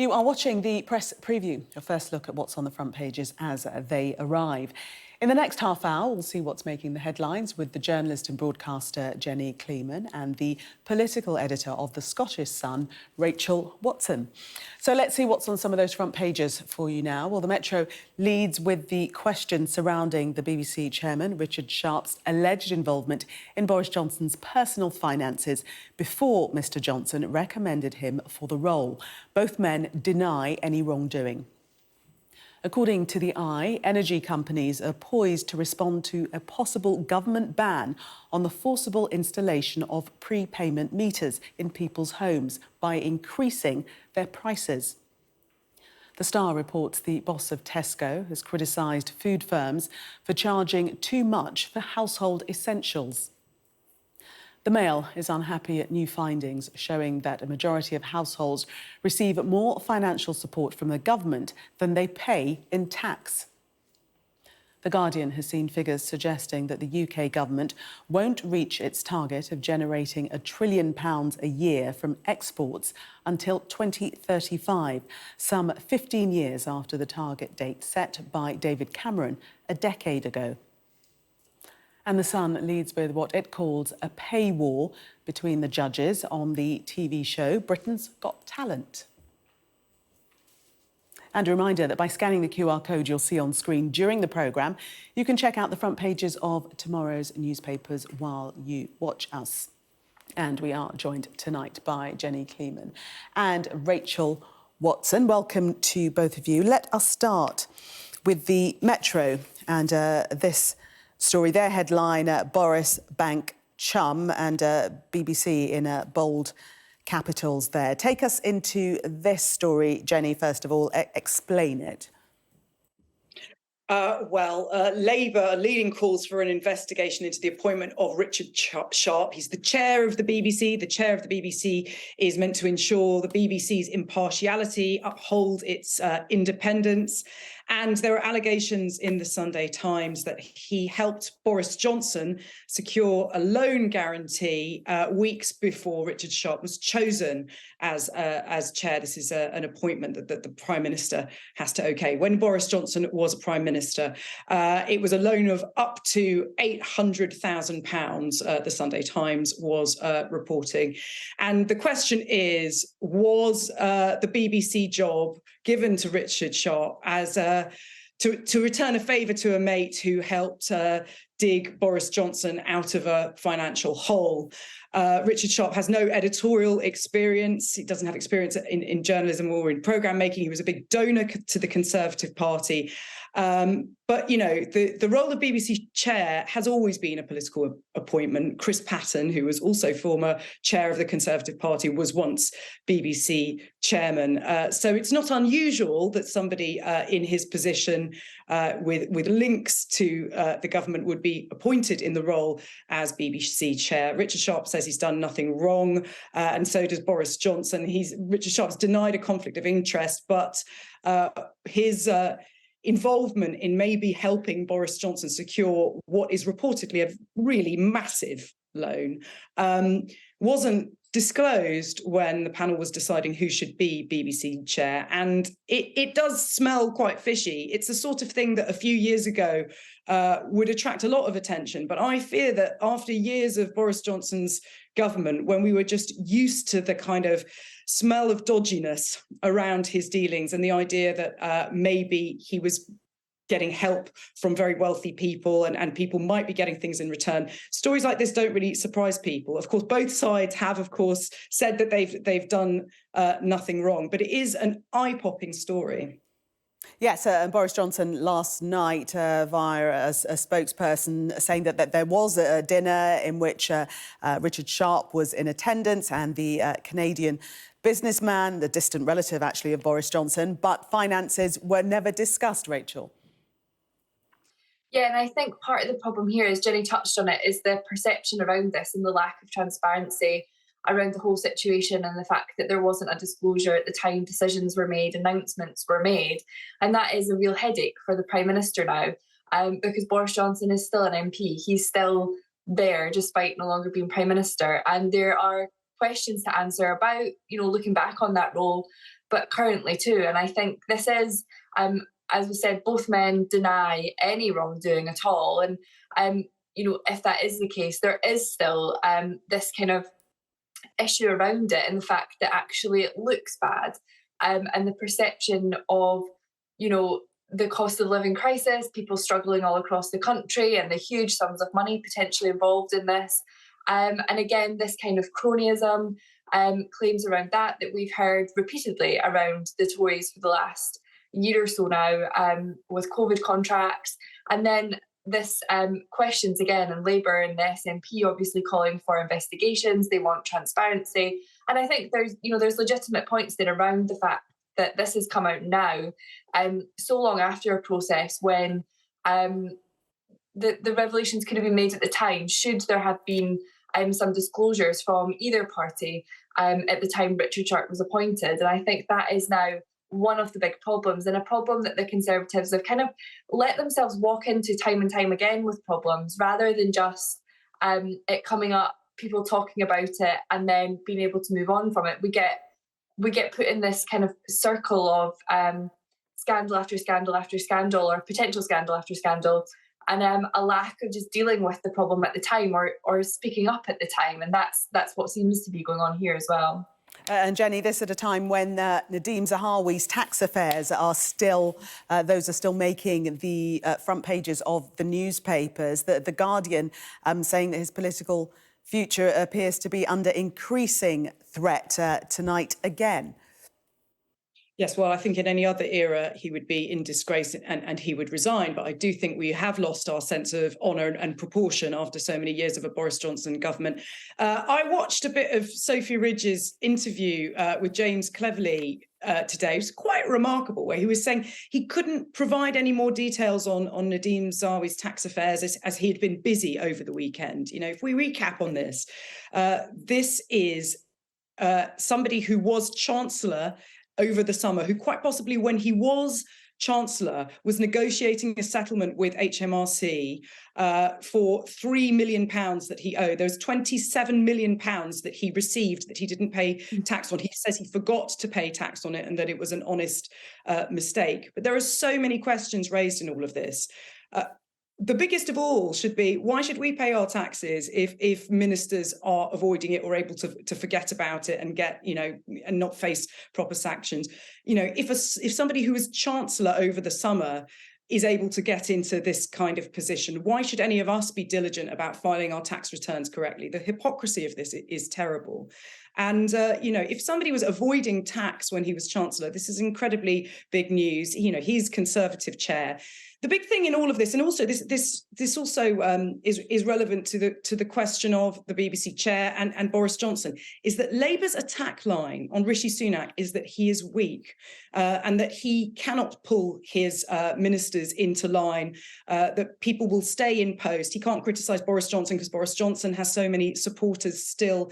You are watching the press preview, a first look at what's on the front pages as they arrive. In the next half hour, we'll see what's making the headlines with the journalist and broadcaster Jenny Kleeman and the political editor of The Scottish Sun, Rachel Watson. So let's see what's on some of those front pages for you now. Well, the Metro leads with the question surrounding the BBC chairman, Richard Sharp's alleged involvement in Boris Johnson's personal finances before Mr Johnson recommended him for the role. Both men deny any wrongdoing. According to the Eye, energy companies are poised to respond to a possible government ban on the forcible installation of prepayment meters in people's homes by increasing their prices. The Star reports the boss of Tesco has criticised food firms for charging too much for household essentials. The Mail is unhappy at new findings showing that a majority of households receive more financial support from the government than they pay in tax. The Guardian has seen figures suggesting that the UK government won't reach its target of generating £1 trillion a year from exports until 2035, some 15 years after the target date set by David Cameron a decade ago. And The Sun leads with what it calls a pay war between the judges on the TV show Britain's Got Talent. And a reminder that by scanning the QR code you'll see on screen during the programme, you can check out the front pages of tomorrow's newspapers while you watch us. And we are joined tonight by Jenny Kleeman and Rachel Watson. Welcome to both of you. Let us start with the Metro and this story. Their headline, Boris Bank Chum, and BBC in bold capitals there. Take us into this story, Jenny, first of all. Explain it. Labour are leading calls for an investigation into the appointment of Richard Sharp. He's the chair of the BBC. The chair of the BBC is meant to ensure the BBC's impartiality, uphold its independence. And there are allegations in the Sunday Times that he helped Boris Johnson secure a loan guarantee weeks before Richard Sharp was chosen as chair. This is an appointment that the Prime Minister has to okay. When Boris Johnson was Prime Minister, it was a loan of up to £800,000, the Sunday Times was reporting. And the question is, was the BBC job given to Richard Sharp as to return a favour to a mate who helped dig Boris Johnson out of a financial hole? Richard Sharp has no editorial experience. He doesn't have experience in journalism or in programme making. He was a big donor to the Conservative Party. But, you know, the role of BBC chair has always been a political appointment. Chris Patten, who was also former chair of the Conservative Party, was once BBC chairman. So it's not unusual that somebody in his position with links to the government would be appointed in the role as BBC chair. Richard Sharp says he's done nothing wrong, and so does Boris Johnson. Richard Sharp's denied a conflict of interest, but his involvement in maybe helping Boris Johnson secure what is reportedly a really massive loan wasn't disclosed when the panel was deciding who should be BBC chair. And it does smell quite fishy. It's the sort of thing that a few years ago would attract a lot of attention. But I fear that after years of Boris Johnson's government, when we were just used to the kind of smell of dodginess around his dealings and the idea that maybe he was getting help from very wealthy people and people might be getting things in return. Stories like this don't really surprise people. Of course, both sides have, of course, said that they've done nothing wrong, but it is an eye-popping story. Yes, and Boris Johnson last night via a spokesperson saying that there was a dinner in which Richard Sharp was in attendance and the Canadian businessman, the distant relative actually of Boris Johnson, but finances were never discussed, Rachel. Yeah, and I think part of the problem here, as Jenny touched on it, is the perception around this and the lack of transparency around the whole situation and the fact that there wasn't a disclosure at the time decisions were made, announcements were made. And that is a real headache for the Prime Minister now, because Boris Johnson is still an MP. He's still there despite no longer being Prime Minister. And there are questions to answer about, looking back on that role, but currently too. And I think this is, as we said, both men deny any wrongdoing at all. And, if that is the case, there is still this kind of issue around it, and the fact that actually it looks bad, and the perception of, the cost of living crisis, people struggling all across the country, and the huge sums of money potentially involved in this. And again, this kind of cronyism, claims around that we've heard repeatedly around the Tories for the last year or so now, with COVID contracts. And then this questions again, and Labour and the SNP obviously calling for investigations. They want transparency. And I think there's legitimate points there around the fact that this has come out now, so long after a process when the revelations could have been made at the time, should there have been some disclosures from either party at the time Richard Sharp was appointed. And I think that is now one of the big problems, and a problem that the Conservatives have kind of let themselves walk into time and time again with problems, rather than just it coming up, people talking about it, and then being able to move on from it. We get put in this kind of circle of scandal after scandal after scandal, or potential scandal after scandal, and a lack of just dealing with the problem at the time, or speaking up at the time. And that's what seems to be going on here as well. And Jenny, this at a time when Nadeem Zahawi's tax affairs are still making the front pages of the newspapers. The Guardian saying that his political future appears to be under increasing threat tonight again. Yes, well, I think in any other era he would be in disgrace and he would resign. But I do think we have lost our sense of honour and proportion after so many years of a Boris Johnson government. I watched a bit of Sophie Ridge's interview with James Cleverly today. It was quite remarkable, where he was saying he couldn't provide any more details on Nadeem Zahawi's tax affairs as he had been busy over the weekend. If we recap on this, this is somebody who was Chancellor over the summer, who quite possibly, when he was Chancellor, was negotiating a settlement with HMRC for £3 million that he owed. There was £27 million that he received that he didn't pay tax on. He says he forgot to pay tax on it and that it was an honest mistake. But there are so many questions raised in all of this. The biggest of all should be, why should we pay our taxes if ministers are avoiding it or able to forget about it and get, and not face proper sanctions? If somebody who was Chancellor over the summer is able to get into this kind of position, why should any of us be diligent about filing our tax returns correctly? The hypocrisy of this is terrible. And, if somebody was avoiding tax when he was Chancellor, this is incredibly big news. He's Conservative chair. The big thing in all of this, and also this also is relevant to the question of the BBC chair and Boris Johnson, is that Labour's attack line on Rishi Sunak is that he is weak and that he cannot pull his ministers into line, that people will stay in post. He can't criticise Boris Johnson because Boris Johnson has so many supporters still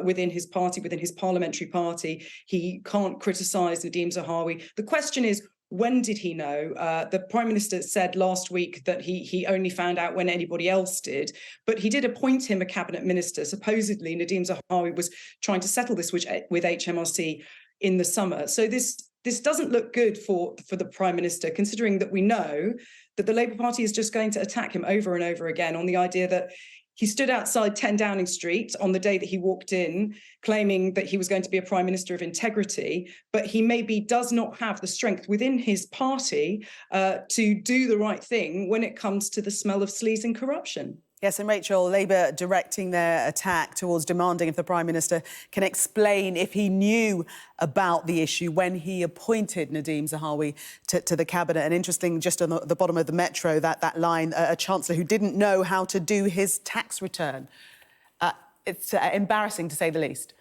within his party, within his parliamentary party. He can't criticise Nadeem Zahawi. The question is, when did he know? The Prime Minister said last week that he only found out when anybody else did, but he did appoint him a cabinet minister. Supposedly, Nadeem Zahawi was trying to settle this with HMRC in the summer. So this doesn't look good for the Prime Minister, considering that we know that the Labour Party is just going to attack him over and over again on the idea that he stood outside 10 Downing Street on the day that he walked in, claiming that he was going to be a Prime Minister of integrity, but he maybe does not have the strength within his party to do the right thing when it comes to the smell of sleaze and corruption. Yes, and Rachel, Labour directing their attack towards demanding if the Prime Minister can explain if he knew about the issue when he appointed Nadeem Zahawi to the Cabinet. And interesting, just on the bottom of the Metro, that line, a Chancellor who didn't know how to do his tax return. It's embarrassing, to say the least.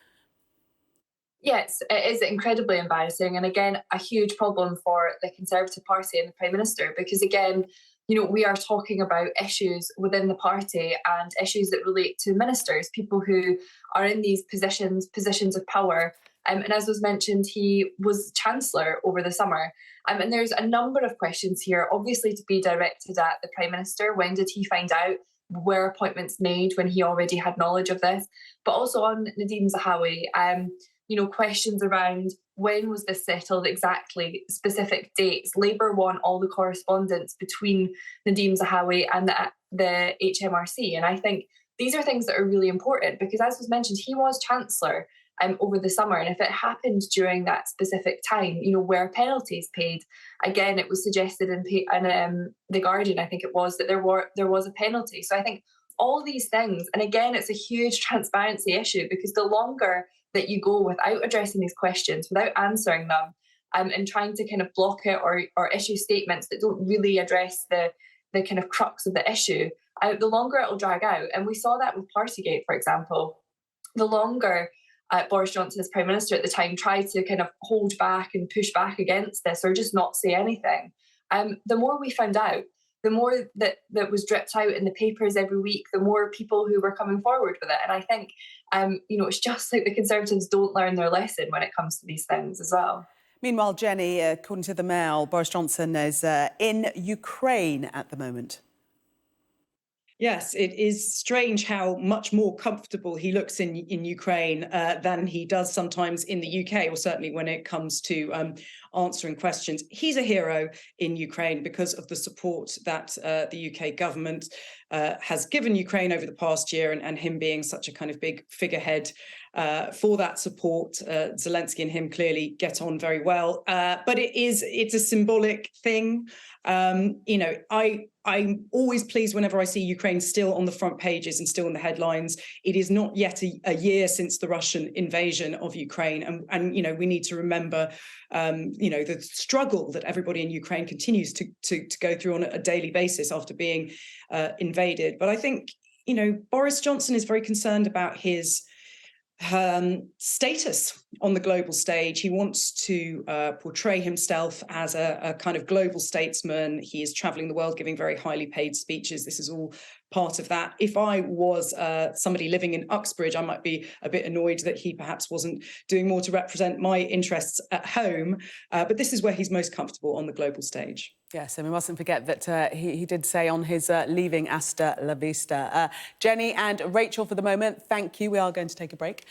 Yes, it is incredibly embarrassing. And again, a huge problem for the Conservative Party and the Prime Minister, because again, we are talking about issues within the party and issues that relate to ministers, people who are in these positions of power. And as was mentioned, he was Chancellor over the summer. And there's a number of questions here, obviously to be directed at the Prime Minister. When did he find out? Were appointments made when he already had knowledge of this? But also on Nadeem Zahawi, questions around when was this settled exactly, specific dates. Labour want all the correspondence between Nadeem Zahawi and the HMRC. And I think these are things that are really important because, as was mentioned, he was Chancellor over the summer. And if it happened during that specific time, were penalties paid? Again, it was suggested in The Guardian, I think it was, that there was a penalty. So I think all these things, and again, it's a huge transparency issue because the longer that you go without addressing these questions, without answering them, and trying to kind of block it or issue statements that don't really address the kind of crux of the issue, the longer it will drag out. And we saw that with Partygate, for example. The longer Boris Johnson, as Prime Minister at the time, tried to kind of hold back and push back against this or just not say anything, the more we found out, the more that was dripped out in the papers every week, the more people who were coming forward with it. And I think, it's just like the Conservatives don't learn their lesson when it comes to these things as well. Meanwhile, Jenny, according to the Mail, Boris Johnson is in Ukraine at the moment. Yes, it is strange how much more comfortable he looks in Ukraine than he does sometimes in the UK, or certainly when it comes to answering questions. He's a hero in Ukraine because of the support that the UK government has given Ukraine over the past year, and him being such a kind of big figurehead for that support. Zelensky and him clearly get on very well, but it's a symbolic thing. I'm always pleased whenever I see Ukraine still on the front pages and still in the headlines. It is not yet a year since the Russian invasion of Ukraine, and we need to remember the struggle that everybody in Ukraine continues to go through on a daily basis after being invaded. But I think Boris Johnson is very concerned about his status on the global stage. He wants to portray himself as a kind of global statesman. He is traveling the world giving very highly paid speeches. This is all part of that. If I was somebody living in Uxbridge, I might be a bit annoyed that he perhaps wasn't doing more to represent my interests at home. But this is where he's most comfortable, on the global stage. Yes, and we mustn't forget that he did say on his leaving, hasta la vista. Jenny and Rachel, for the moment, thank you. We are going to take a break.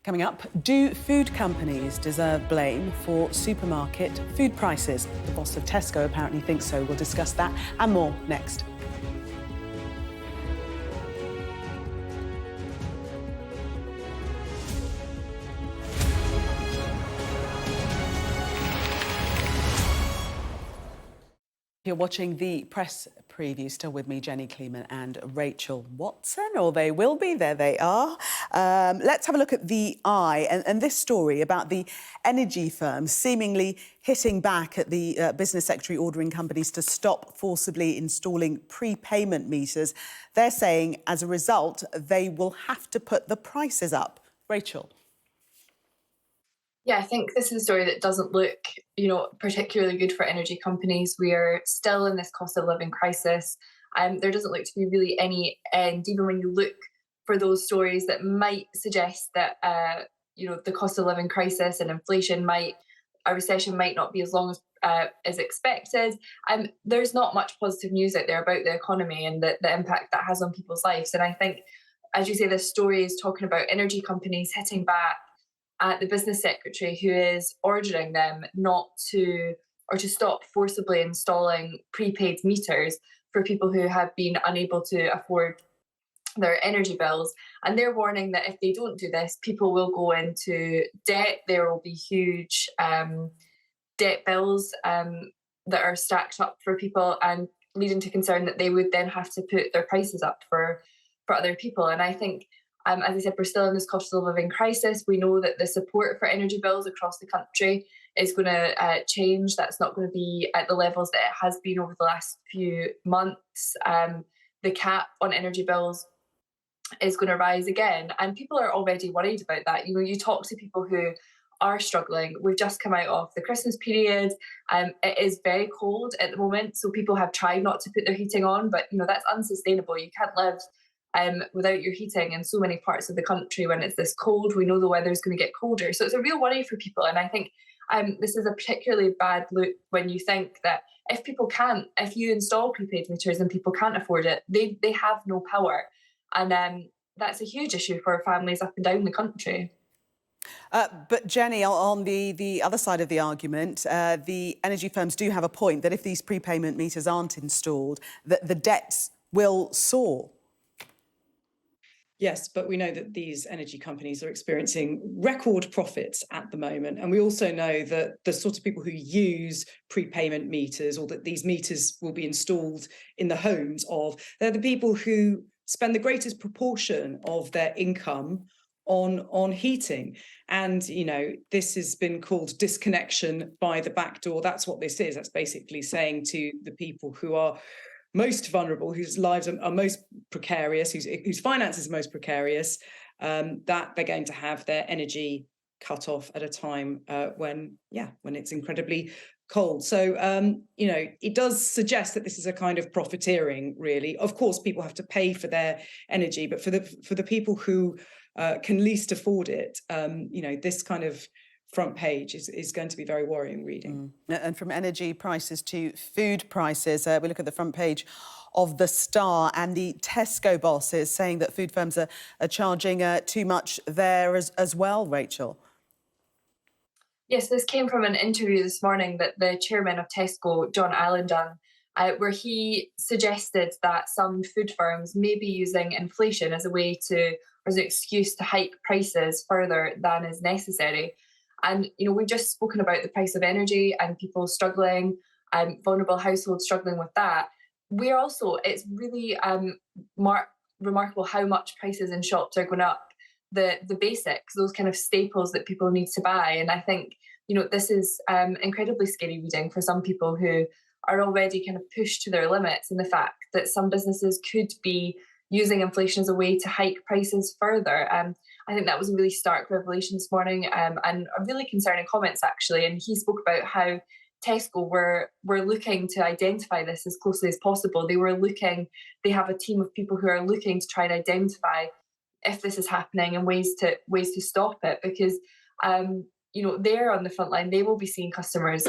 Coming up, do food companies deserve blame for supermarket food prices? The boss of Tesco apparently thinks so. We'll discuss that and more next. You're watching the press preview. Still with me, Jenny Kleeman and Rachel Watson, or they will be. There they are. Let's have a look at the Eye and this story about the energy firms seemingly hitting back at the business secretary ordering companies to stop forcibly installing prepayment meters. They're saying as a result, they will have to put the prices up. Rachel. Yeah, I think this is a story that doesn't look, particularly good for energy companies. We are still in this cost of living crisis. There doesn't look to be really any end, even when you look for those stories that might suggest that, the cost of living crisis and inflation a recession might not be as long as expected. There's not much positive news out there about the economy and the impact that has on people's lives. And I think, as you say, this story is talking about energy companies hitting back at the business secretary who is ordering them to stop forcibly installing prepaid meters for people who have been unable to afford their energy bills. And they're warning that if they don't do this, people will go into debt. There will be huge debt bills that are stacked up for people, and leading to concern that they would then have to put their prices up for other people. And I think, as I said, we're still in this cost of living crisis. We know that the support for energy bills across the country is going to change. That's not going to be at the levels that it has been over the last few months. The cap on energy bills is going to rise again. And people are already worried about that. You talk to people who are struggling. We've just come out of the Christmas period. It is very cold at the moment. So people have tried not to put their heating on, but that's unsustainable. You can't live without your heating in so many parts of the country when it's this cold. We know the weather is going to get colder. So it's a real worry for people. And I think this is a particularly bad look when you think that if you install prepaid meters and people can't afford it, they have no power. And that's a huge issue for families up and down the country. But Jenny, on the other side of the argument, the energy firms do have a point that if these prepayment meters aren't installed, that the debts will soar. Yes, but we know that these energy companies are experiencing record profits at the moment. And we also know that the sort of people who use prepayment meters, or that these meters will be installed in the homes of, they're the people who spend the greatest proportion of their income on heating. And, you know, this has been called disconnection by the back door. That's what this is. That's basically saying to the people who are most vulnerable, whose lives are most precarious, whose finances are most precarious, that they're going to have their energy cut off at a time when it's incredibly cold. So, you know, it does suggest that this is a kind of profiteering, really. Of course, people have to pay for their energy, but for the people who can least afford it, you know, this kind of front page is going to be very worrying reading. And from energy prices to food prices, we look at the front page of The Star, and the Tesco boss is saying that food firms are charging too much there as well, Rachel. Yes, this came from an interview this morning that the chairman of Tesco, John Allen, done, where he suggested that some food firms may be using inflation as a way to, or as an excuse to hike prices further than is necessary. And, you know, we've just spoken about the price of energy and people struggling, vulnerable households struggling with that. We're also, it's really remarkable how much prices in shops are going up. The basics, those kind of staples that people need to buy. And I think, you know, this is incredibly scary reading for some people who are already kind of pushed to their limits, and the fact that some businesses could be using inflation as a way to hike prices further. I think that was a really stark revelation this morning, and a really concerning comments, actually. And he spoke about how Tesco were looking to identify this as closely as possible. They have a team of people who are looking to try and identify if this is happening and ways to stop it, because you know, they're on the front line. They will be seeing customers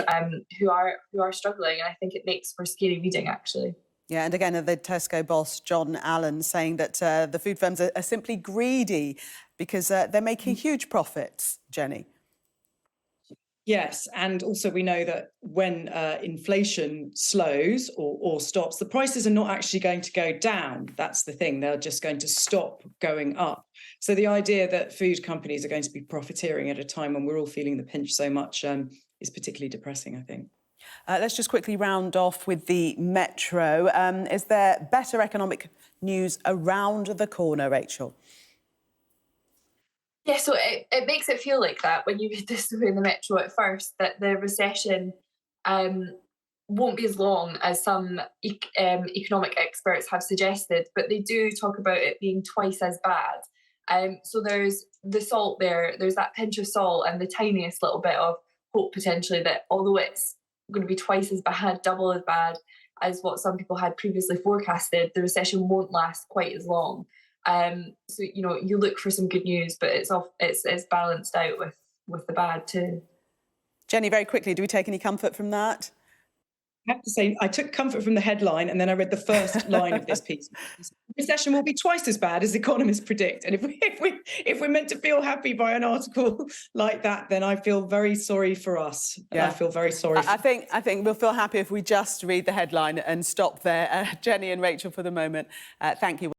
who are struggling, and I think it makes for scary reading, actually. Yeah, and again, the Tesco boss, John Allen, saying that the food firms are simply greedy because they're making huge profits, Jenny. Yes, and also we know that when inflation slows or stops, the prices are not actually going to go down. That's the thing. They're just going to stop going up. So the idea that food companies are going to be profiteering at a time when we're all feeling the pinch so much is particularly depressing, I think. Let's just quickly round off with the Metro. Is there better economic news around the corner, Rachel? Yeah, so it makes it feel like that when you read this story in the Metro at first, that the recession won't be as long as some economic experts have suggested, but they do talk about it being twice as bad. So there's the salt there, there's that pinch of salt and the tiniest little bit of hope potentially that although it's going to be twice as bad, double as bad as what some people had previously forecasted, the recession won't last quite as long. So, you know, you look for some good news, but it's balanced out with the bad too. Jenny, very quickly, do we take any comfort from that? I have to say, I took comfort from the headline, and then I read the first line of this piece. Recession will be twice as bad as economists predict. And if we're meant to feel happy by an article like that, then I feel very sorry for us. And I feel very sorry. I think we'll feel happy if we just read the headline and stop there. Jenny and Rachel, for the moment, thank you.